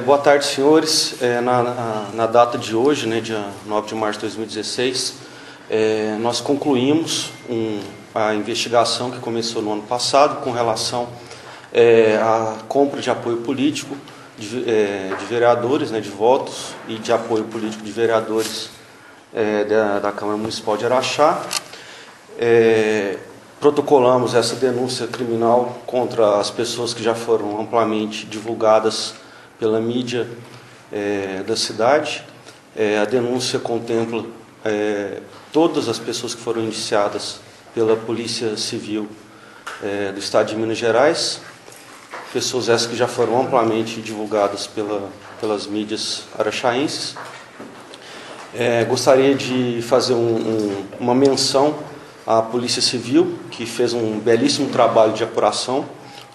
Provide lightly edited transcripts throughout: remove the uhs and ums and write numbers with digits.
Boa tarde, senhores. Na data de hoje, né, dia 9 de março de 2016, nós concluímos a investigação que começou no ano passado com relação à compra de apoio político de vereadores, né, de votos e de apoio político de vereadores da Câmara Municipal de Araxá. Protocolamos essa denúncia criminal contra as pessoas que já foram amplamente divulgadas pela mídia da cidade. A denúncia contempla todas as pessoas que foram indiciadas pela Polícia Civil do Estado de Minas Gerais, pessoas essas que já foram amplamente divulgadas pelas mídias araxaenses. Gostaria de fazer uma menção à Polícia Civil, que fez um belíssimo trabalho de apuração,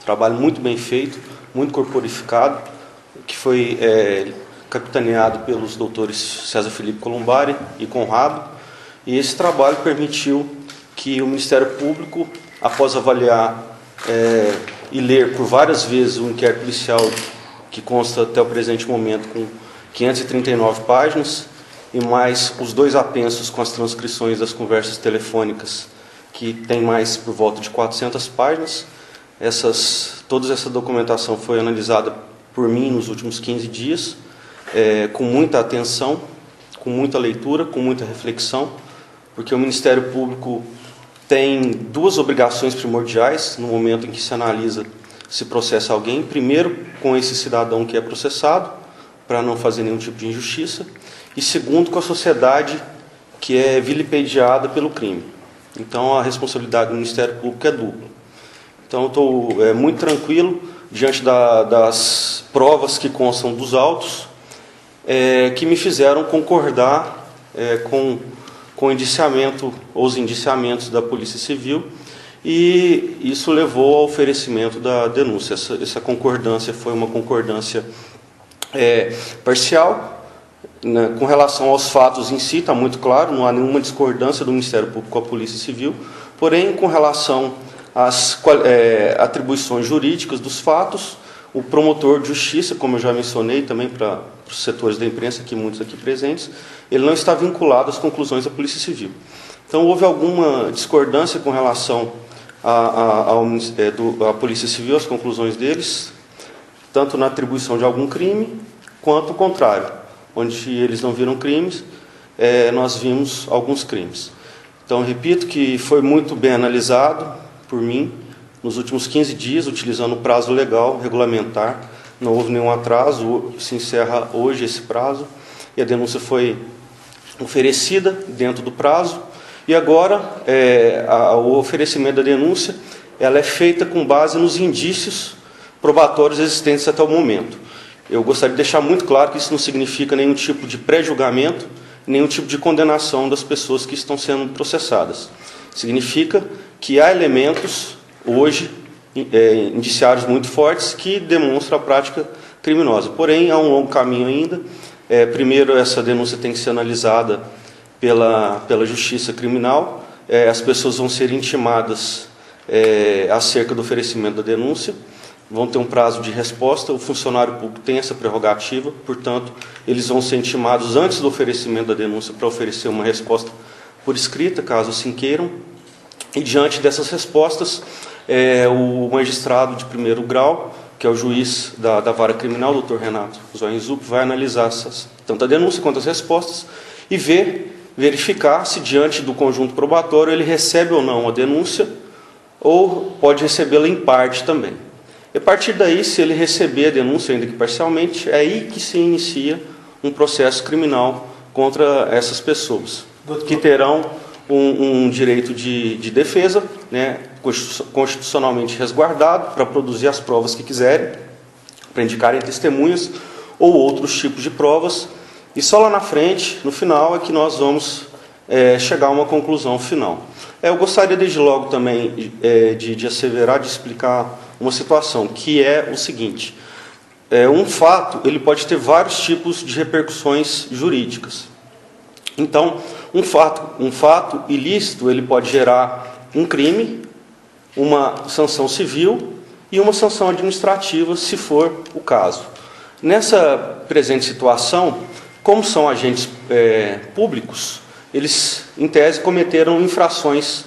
trabalho muito bem feito, muito corporificado, que foi capitaneado pelos doutores César Felipe Columbari e Conrado, e esse trabalho permitiu que o Ministério Público, após avaliar e ler por várias vezes o inquérito policial, que consta até o presente momento com 539 páginas, e mais os 2 apensos com as transcrições das conversas telefônicas, que tem mais por volta de 400 páginas. Toda essa documentação foi analisada por mim nos últimos 15 dias, com muita atenção, com muita leitura, com muita reflexão, porque o Ministério Público tem 2 obrigações primordiais no momento em que se analisa se processa alguém. Primeiro, com esse cidadão que é processado, para não fazer nenhum tipo de injustiça, e segundo, com a sociedade que é vilipendiada pelo crime. Então, a responsabilidade do Ministério Público é dupla. Então, eu estou muito tranquilo diante das provas que constam dos autos, que me fizeram concordar com o indiciamento, ou os indiciamentos da Polícia Civil, e isso levou ao oferecimento da denúncia. Essa concordância foi uma concordância parcial, né, com relação aos fatos em si, está muito claro, não há nenhuma discordância do Ministério Público com a Polícia Civil, porém, com relação às atribuições jurídicas dos fatos, o promotor de justiça, como eu já mencionei também para os setores da imprensa, aqui muitos aqui presentes, ele não está vinculado às conclusões da Polícia Civil. Então, houve alguma discordância com relação à Polícia Civil, às conclusões deles, tanto na atribuição de algum crime, quanto o contrário. Onde eles não viram crimes, nós vimos alguns crimes. Então, repito que foi muito bem analisado por mim nos últimos 15 dias, utilizando o prazo legal, regulamentar. Não houve nenhum atraso, se encerra hoje esse prazo, e a denúncia foi oferecida dentro do prazo. E agora, o oferecimento da denúncia ela é feita com base nos indícios probatórios existentes até o momento. Eu gostaria de deixar muito claro que isso não significa nenhum tipo de pré-julgamento, nenhum tipo de condenação das pessoas que estão sendo processadas. Significa que há elementos, hoje, indiciários muito fortes, que demonstram a prática criminosa. Porém, há um longo caminho ainda. Primeiro, essa denúncia tem que ser analisada pela Justiça Criminal. As pessoas vão ser intimadas acerca do oferecimento da denúncia. Vão ter um prazo de resposta, o funcionário público tem essa prerrogativa, portanto, eles vão ser intimados antes do oferecimento da denúncia para oferecer uma resposta por escrita, caso assim queiram, e diante dessas respostas, o magistrado de primeiro grau, que é o juiz da vara criminal, o Dr. Renato Zoinzup, vai analisar tanto a denúncia quanto as respostas e verificar se diante do conjunto probatório ele recebe ou não a denúncia, ou pode recebê-la em parte também. E a partir daí, se ele receber a denúncia, ainda que parcialmente, é aí que se inicia um processo criminal contra essas pessoas, que terão um direito de defesa, né, constitucionalmente resguardado, para produzir as provas que quiserem, para indicarem testemunhas ou outros tipos de provas, e só lá na frente, no final, é que nós vamos chegar a uma conclusão final. Eu gostaria desde logo também de asseverar, de explicar uma situação, que é o seguinte: um fato ele pode ter vários tipos de repercussões jurídicas. Então, um fato ilícito ele pode gerar um crime, uma sanção civil e uma sanção administrativa, se for o caso. Nessa presente situação, como são agentes públicos, eles, em tese, cometeram infrações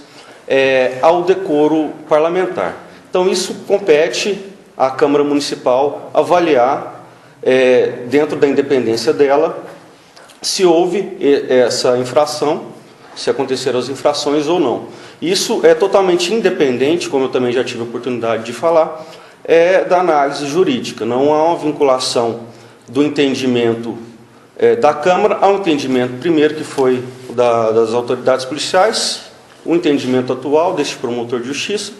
ao decoro parlamentar. Então, isso compete à Câmara Municipal avaliar, dentro da independência dela, se houve essa infração, se aconteceram as infrações ou não. Isso é totalmente independente, como eu também já tive a oportunidade de falar, da análise jurídica. Não há uma vinculação do entendimento da Câmara ao entendimento, primeiro, que foi das autoridades policiais, o entendimento atual deste promotor de justiça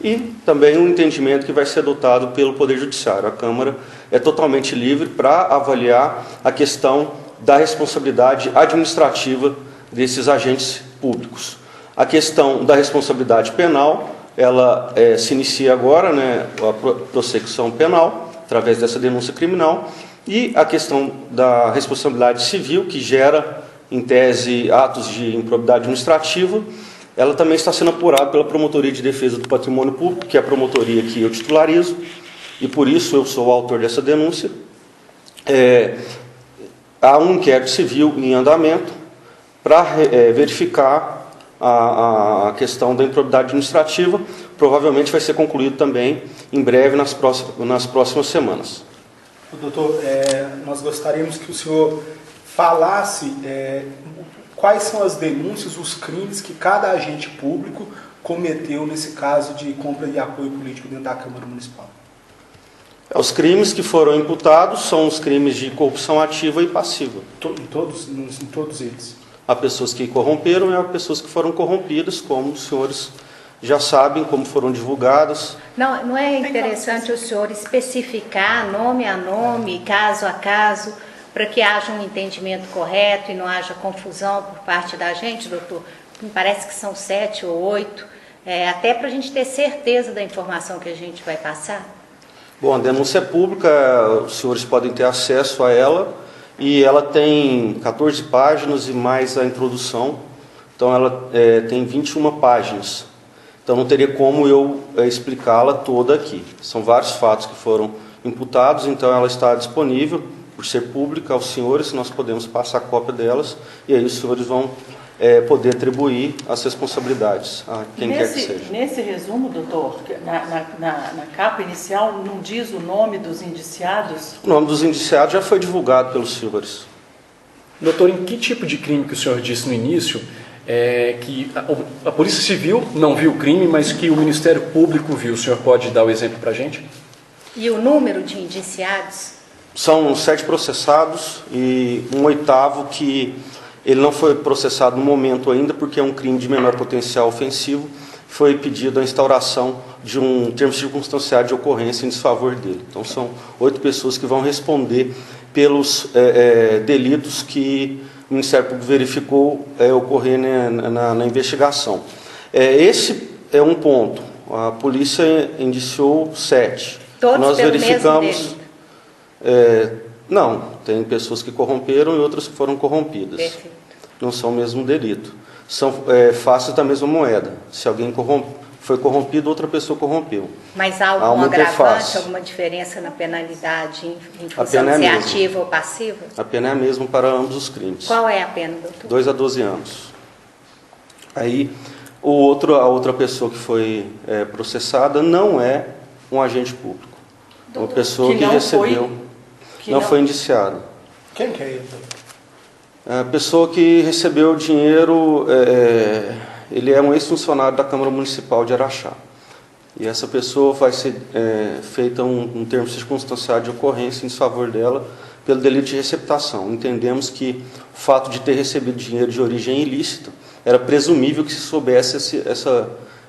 e também o entendimento que vai ser adotado pelo Poder Judiciário. A Câmara é totalmente livre para avaliar a questão da responsabilidade administrativa desses agentes públicos. A questão da responsabilidade penal, ela se inicia agora, a prossecução penal, através dessa denúncia criminal, e a questão da responsabilidade civil, que gera, em tese, atos de improbidade administrativa, ela também está sendo apurada pela Promotoria de Defesa do Patrimônio Público, que é a promotoria que eu titularizo, e por isso eu sou o autor dessa denúncia. Há um inquérito civil em andamento para verificar a questão da improbidade administrativa. Provavelmente vai ser concluído também em breve, nas próximas semanas. Doutor, nós gostaríamos que o senhor falasse quais são as denúncias, os crimes que cada agente público cometeu nesse caso de compra de apoio político dentro da Câmara Municipal. Os crimes que foram imputados são os crimes de corrupção ativa e passiva. Em todos eles? Há pessoas que corromperam e há pessoas que foram corrompidas, como os senhores já sabem, como foram divulgadas. Não é interessante o senhor especificar nome a nome, caso a caso, para que haja um entendimento correto e não haja confusão por parte da gente, doutor? Me parece que são 7 ou 8, até para a gente ter certeza da informação que a gente vai passar. Bom, a denúncia é pública, os senhores podem ter acesso a ela, e ela tem 14 páginas e mais a introdução, então ela tem 21 páginas. Então não teria como eu explicá-la toda aqui. São vários fatos que foram imputados, então ela está disponível, por ser pública, aos senhores, nós podemos passar cópia delas, e aí os senhores vão poder atribuir as responsabilidades a quem quer que seja. Nesse resumo, doutor, na capa inicial, não diz o nome dos indiciados? O nome dos indiciados já foi divulgado pelos senhores. Doutor, em que tipo de crime que o senhor disse no início, que a Polícia Civil não viu o crime, mas que o Ministério Público viu? O senhor pode dar o exemplo para a gente? E o número de indiciados? São 7 processados e um 8º que ele não foi processado no momento ainda, porque é um crime de menor potencial ofensivo. Foi pedido a instauração de um termo circunstanciado de ocorrência em desfavor dele. Então são 8 pessoas que vão responder pelos delitos que o Ministério Público verificou ocorrer na investigação. Esse é um ponto. A polícia indiciou 7. Todos Nós pelo verificamos. Mesmo delito? Não, tem pessoas que corromperam e outras que foram corrompidas. Perfeito. Não são o mesmo delito. São faces da mesma moeda. Se alguém foi corrompido, outra pessoa corrompeu. Mas há algum agravante, alguma diferença na penalidade em função de ser ativa ou passiva? A pena é a mesma para ambos os crimes. Qual é a pena, doutor? 2 a 12 anos. Aí, a outra pessoa que foi processada não é um agente público. Uma pessoa que recebeu... Não foi indiciada. Quem que é ele? A pessoa que recebeu dinheiro, ele é um ex-funcionário da Câmara Municipal de Araxá. E essa pessoa vai ser feita um termo circunstanciado de ocorrência em desfavor dela pelo delito de receptação. Entendemos que o fato de ter recebido dinheiro de origem ilícita era presumível que se soubesse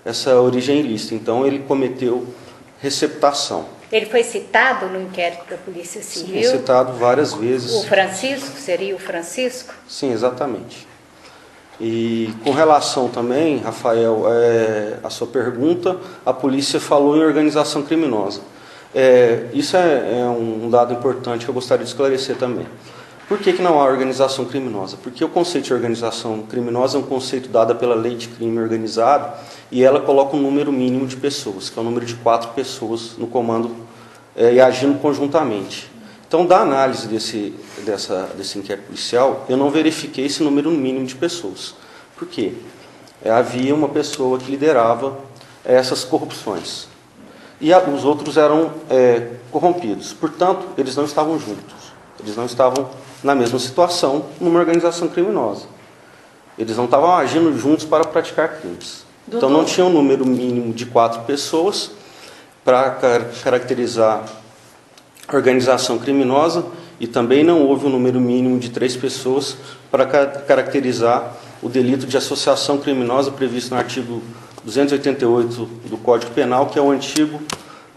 essa origem ilícita. Então ele cometeu receptação. Ele foi citado no inquérito da Polícia Civil? Sim, citado várias vezes. O Francisco? Seria o Francisco? Sim, exatamente. E com relação também, Rafael, a sua pergunta, a polícia falou em organização criminosa. Isso é um dado importante que eu gostaria de esclarecer também. Por que não há organização criminosa? Porque o conceito de organização criminosa é um conceito dado pela Lei de Crime Organizado e ela coloca um número mínimo de pessoas, que é o número de 4 pessoas no comando e agindo conjuntamente. Então, da análise desse inquérito policial, eu não verifiquei esse número mínimo de pessoas. Por quê? Havia uma pessoa que liderava essas corrupções. E os outros eram corrompidos. Portanto, eles não estavam juntos. Eles não estavam na mesma situação numa organização criminosa. Eles não estavam agindo juntos para praticar crimes. Então, não tinha um número mínimo de 4 pessoas para caracterizar a organização criminosa e também não houve um número mínimo de 3 pessoas para caracterizar o delito de associação criminosa previsto no artigo 288 do Código Penal, que é o antigo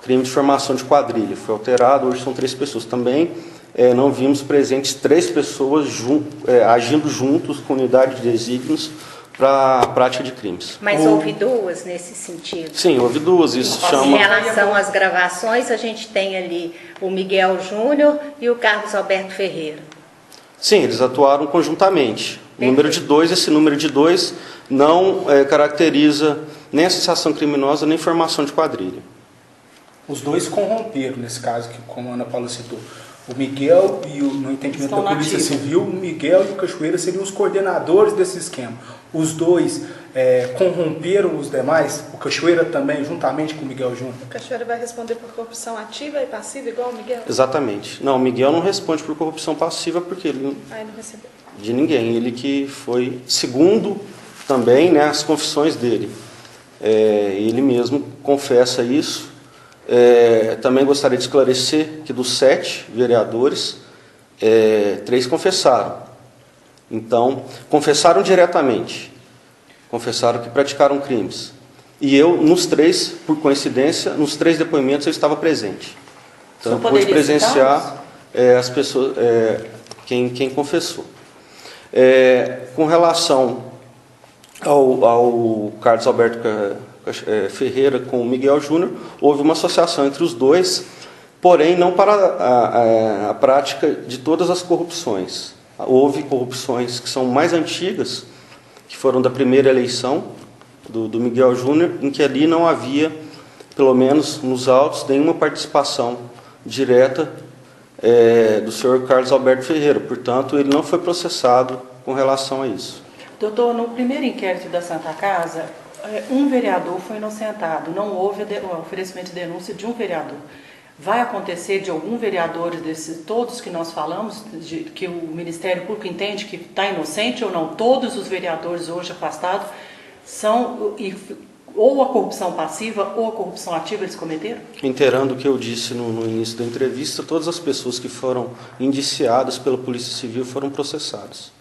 crime de formação de quadrilha. Foi alterado, hoje são 3 pessoas. Também não vimos presentes 3 pessoas agindo juntos com unidade de desígnios para a prática de crimes. Mas houve 2 nesse sentido? Sim, houve 2. Isso chama... Em relação às gravações, a gente tem ali o Miguel Júnior e o Carlos Alberto Ferreira. Sim, eles atuaram conjuntamente. O número de 2, esse número de 2 não caracteriza nem associação criminosa, nem formação de quadrilha. Os 2 corromperam, nesse caso, que, como a Ana Paula citou. O Miguel, no entendimento da Polícia Civil, o Miguel e o Cachoeira seriam os coordenadores desse esquema. Os 2 corromperam os demais, o Cachoeira também, juntamente com o Miguel Júnior. O Cachoeira vai responder por corrupção ativa e passiva, igual o Miguel? Exatamente. Não, o Miguel não responde por corrupção passiva, porque ele Não recebeu. de ninguém. Ele que foi, segundo também as confissões dele. Ele mesmo confessa isso. Também gostaria de esclarecer que dos 7 vereadores, 3 confessaram. Então, confessaram diretamente. Confessaram que praticaram crimes. E eu, nos 3, por coincidência, nos 3 depoimentos eu estava presente. Então, eu pude presenciar as pessoas, quem confessou. Com relação ao Carlos Alberto Ferreira com o Miguel Júnior, houve uma associação entre os 2, porém não para a prática de todas as corrupções. Houve corrupções que são mais antigas, que foram da primeira eleição do Miguel Júnior, em que ali não havia, pelo menos nos autos, nenhuma participação direta do senhor Carlos Alberto Ferreira. Portanto, ele não foi processado com relação a isso. Doutor, no primeiro inquérito da Santa Casa, um vereador foi inocentado, não houve o oferecimento de denúncia de um vereador. Vai acontecer de algum vereador desses todos que nós falamos, que o Ministério Público entende que está inocente ou não? Todos os vereadores hoje afastados são ou a corrupção passiva ou a corrupção ativa eles cometeram? Reiterando o que eu disse no início da entrevista, todas as pessoas que foram indiciadas pela Polícia Civil foram processadas.